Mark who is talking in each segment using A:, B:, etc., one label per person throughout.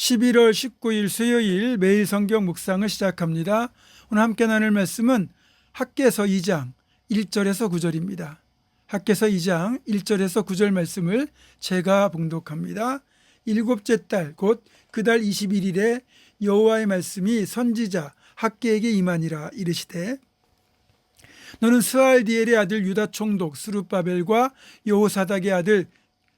A: 11월 19일 수요일 매일 성경 묵상을 시작합니다. 오늘 함께 나눌 말씀은 학개서 2장 1절에서 9절입니다. 학개서 2장 1절에서 9절 말씀을 제가 봉독합니다. 일곱째 달 곧 그 달 21일에 여호와의 말씀이 선지자 학개에게 임하니라. 이르시되 너는 스알디엘의 아들 유다 총독 스룹바벨과 여호사닥의 아들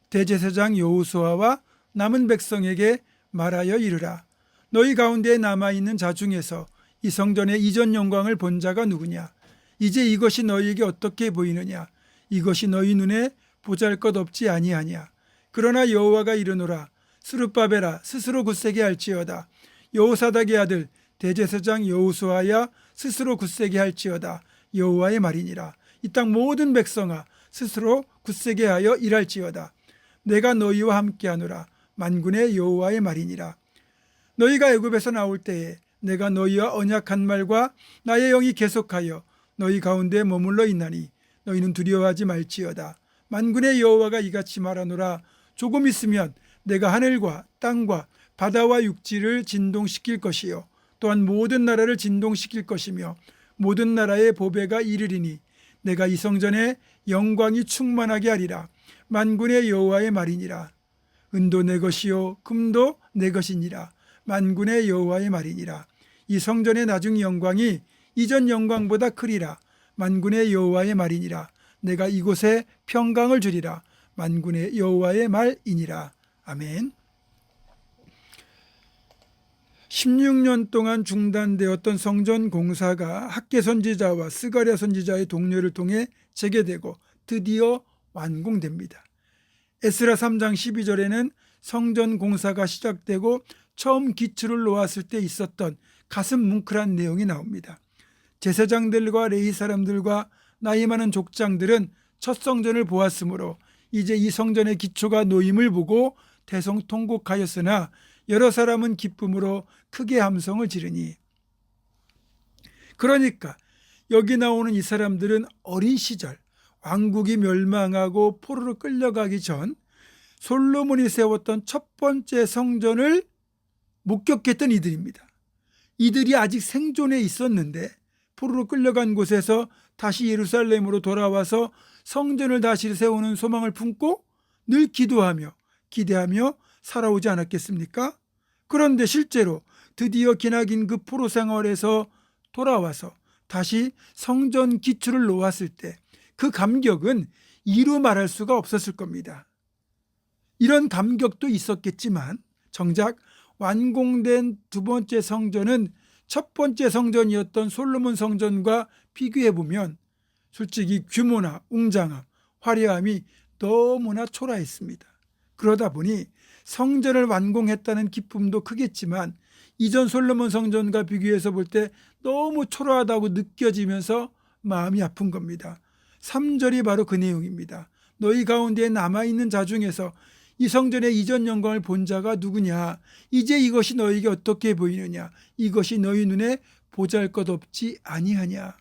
A: 대제사장 여호수아와 남은 백성에게 말하여 이르라. 너희 가운데 남아있는 자 중에서 이 성전의 이전 영광을 본 자가 누구냐? 이제 이것이 너희에게 어떻게 보이느냐? 이것이 너희 눈에 보잘것없지 아니하냐? 그러나 여호와가 이르노라. 스룹바벨아 스스로 굳세게 할지어다. 여호사닥의 아들 대제사장 여호수아야 스스로 굳세게 할지어다. 여호와의 말이니라. 이 땅 모든 백성아 스스로 굳세게 하여 일할지어다. 내가 너희와 함께하노라. 만군의 여호와의 말이니라. 너희가 애굽에서 나올 때에 내가 너희와 언약한 말과 나의 영이 계속하여 너희 가운데 머물러 있나니 너희는 두려워하지 말지어다. 만군의 여호와가 이같이 말하노라. 조금 있으면 내가 하늘과 땅과 바다와 육지를 진동시킬 것이요 또한 모든 나라를 진동시킬 것이며 모든 나라의 보배가 이르리니 내가 이 성전에 영광이 충만하게 하리라. 만군의 여호와의 말이니라. 은도 내 것이요 금도 내 것이니라. 만군의 여호와의 말이니라. 이 성전의 나중 영광이 이전 영광보다 크리라. 만군의 여호와의 말이니라. 내가 이곳에 평강을 주리라. 만군의 여호와의 말이니라. 아멘. 16년 동안 중단되었던 성전 공사가 학개 선지자와 스가랴 선지자의 동료를 통해 재개되고 드디어 완공됩니다. 에스라 3장 12절에는 성전 공사가 시작되고 처음 기초를 놓았을 때 있었던 가슴 뭉클한 내용이 나옵니다. 제사장들과 레위 사람들과 나이 많은 족장들은 첫 성전을 보았으므로 이제 이 성전의 기초가 놓임을 보고 대성통곡하였으나 여러 사람은 기쁨으로 크게 함성을 지르니. 그러니까 여기 나오는 이 사람들은 어린 시절 왕국이 멸망하고 포로로 끌려가기 전 솔로몬이 세웠던 첫 번째 성전을 목격했던 이들입니다. 이들이 아직 생존해 있었는데 포로로 끌려간 곳에서 다시 예루살렘으로 돌아와서 성전을 다시 세우는 소망을 품고 늘 기도하며 기대하며 살아오지 않았겠습니까? 그런데 실제로 드디어 기나긴 그 포로 생활에서 돌아와서 다시 성전 기초를 놓았을 때 그 감격은 이루 말할 수가 없었을 겁니다. 이런 감격도 있었겠지만 정작 완공된 두 번째 성전은 첫 번째 성전이었던 솔로몬 성전과 비교해보면 솔직히 규모나 웅장함, 화려함이 너무나 초라했습니다. 그러다 보니 성전을 완공했다는 기쁨도 크겠지만 이전 솔로몬 성전과 비교해서 볼 때 너무 초라하다고 느껴지면서 마음이 아픈 겁니다. 3절이 바로 그 내용입니다. 너희 가운데 남아있는 자 중에서 이 성전의 이전 영광을 본 자가 누구냐? 이제 이것이 너희에게 어떻게 보이느냐? 이것이 너희 눈에 보잘것없지 아니하냐?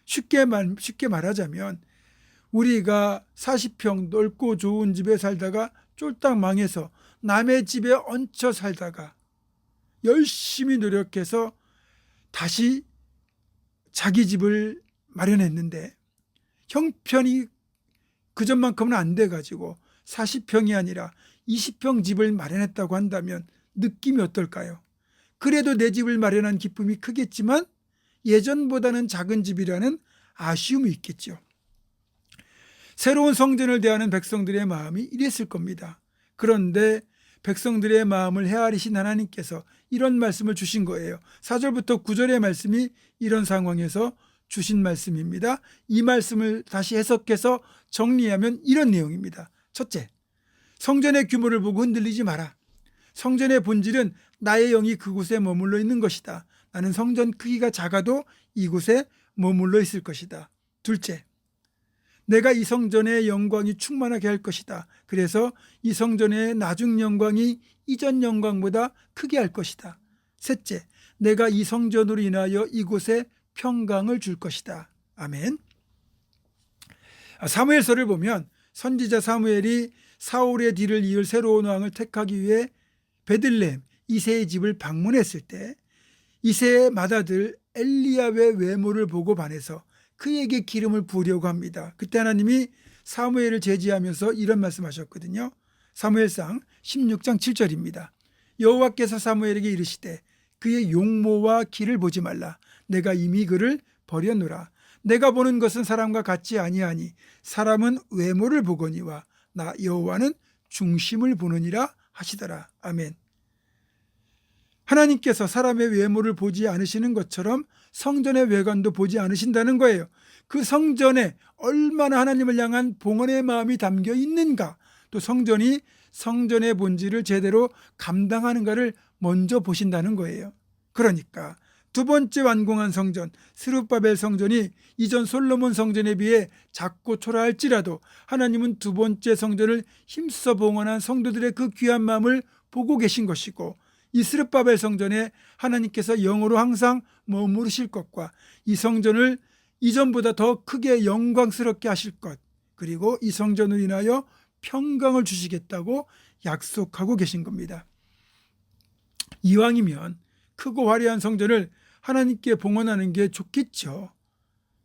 A: 쉽게 말하자면 우리가 40평 넓고 좋은 집에 살다가 쫄딱 망해서 남의 집에 얹혀 살다가 열심히 노력해서 다시 자기 집을 마련했는데 형편이 그전만큼은 안 돼가지고 40평이 아니라 20평 집을 마련했다고 한다면 느낌이 어떨까요? 그래도 내 집을 마련한 기쁨이 크겠지만 예전보다는 작은 집이라는 아쉬움이 있겠죠. 새로운 성전을 대하는 백성들의 마음이 이랬을 겁니다. 그런데 백성들의 마음을 헤아리신 하나님께서 이런 말씀을 주신 거예요. 4절부터 9절의 말씀이 이런 상황에서 주신 말씀입니다. 이 말씀을 다시 해석해서 정리하면 이런 내용입니다. 첫째, 성전의 규모를 보고 흔들리지 마라. 성전의 본질은 나의 영이 그곳에 머물러 있는 것이다. 나는 성전 크기가 작아도 이곳에 머물러 있을 것이다. 둘째, 내가 이 성전의 영광이 충만하게 할 것이다. 그래서 이 성전의 나중 영광이 이전 영광보다 크게 할 것이다. 셋째, 내가 이 성전으로 인하여 이곳에 평강을 줄 것이다. 아멘. 사무엘서를 보면 선지자 사무엘이 사울의 뒤를 이을 새로운 왕을 택하기 위해 베들레헴 이새의 집을 방문했을 때 이새의 맏아들 엘리압의 외모를 보고 반해서 그에게 기름을 부으려고 합니다. 그때 하나님이 사무엘을 제지하면서 이런 말씀하셨거든요. 사무엘상 16장 7절입니다. 여호와께서 사무엘에게 이르시되 그의 용모와 길을 보지 말라. 내가 이미 그를 버려노라. 내가 보는 것은 사람과 같지 아니하니 사람은 외모를 보거니와 나 여호와는 중심을 보느니라 하시더라. 아멘. 하나님께서 사람의 외모를 보지 않으시는 것처럼 성전의 외관도 보지 않으신다는 거예요. 그 성전에 얼마나 하나님을 향한 봉헌의 마음이 담겨 있는가, 또 성전이 성전의 본질을 제대로 감당하는가를 먼저 보신다는 거예요. 그러니까 두 번째 완공한 성전 스룹바벨 성전이 이전 솔로몬 성전에 비해 작고 초라할지라도 하나님은 두 번째 성전을 힘써 봉헌한 성도들의 그 귀한 마음을 보고 계신 것이고, 이 스룹바벨 성전에 하나님께서 영으로 항상 머무르실 것과 이 성전을 이전보다 더 크게 영광스럽게 하실 것, 그리고 이 성전을 인하여 평강을 주시겠다고 약속하고 계신 겁니다. 이왕이면 크고 화려한 성전을 하나님께 봉헌하는 게 좋겠죠.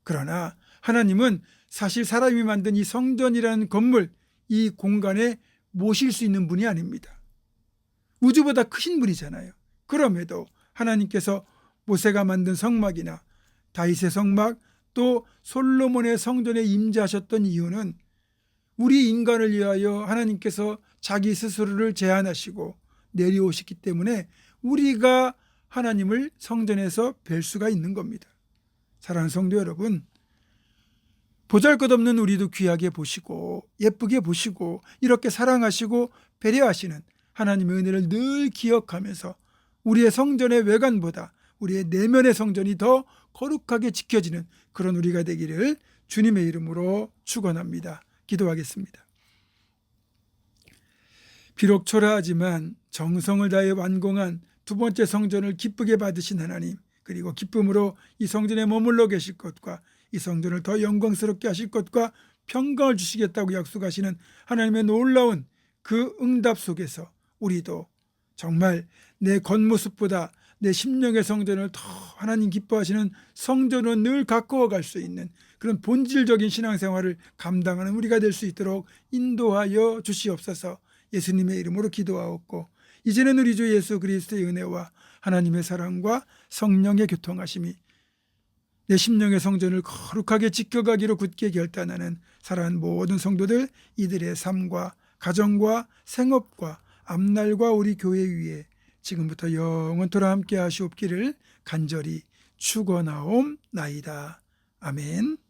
A: 그러나 하나님은 사실 사람이 만든 이 성전이라는 건물, 이 공간에 모실 수 있는 분이 아닙니다. 우주보다 크신 분이잖아요. 그럼에도 하나님께서 모세가 만든 성막이나 다윗의 성막, 또 솔로몬의 성전에 임재하셨던 이유는 우리 인간을 위하여 하나님께서 자기 스스로를 제한하시고 내려오셨기 때문에 우리가 하나님을 성전에서 뵐 수가 있는 겁니다. 사랑하는 성도 여러분, 보잘것없는 우리도 귀하게 보시고 예쁘게 보시고 이렇게 사랑하시고 배려하시는 하나님의 은혜를 늘 기억하면서 우리의 성전의 외관보다 우리의 내면의 성전이 더 거룩하게 지켜지는 그런 우리가 되기를 주님의 이름으로 축원합니다. 기도하겠습니다. 비록 초라하지만 정성을 다해 완공한 두 번째 성전을 기쁘게 받으신 하나님, 그리고 기쁨으로 이 성전에 머물러 계실 것과 이 성전을 더 영광스럽게 하실 것과 평강을 주시겠다고 약속하시는 하나님의 놀라운 그 응답 속에서 우리도 정말 내 겉모습보다 내 심령의 성전을 더 하나님 기뻐하시는 성전으로 늘 가까워 갈 수 있는 그런 본질적인 신앙생활을 감당하는 우리가 될 수 있도록 인도하여 주시옵소서. 예수님의 이름으로 기도하옵고, 이제는 우리 주 예수 그리스도의 은혜와 하나님의 사랑과 성령의 교통하심이 내 심령의 성전을 거룩하게 지켜가기로 굳게 결단하는 사랑하는 모든 성도들, 이들의 삶과 가정과 생업과 앞날과 우리 교회 위에 지금부터 영원토록 함께 하시옵기를 간절히 축원하옵나이다. 아멘.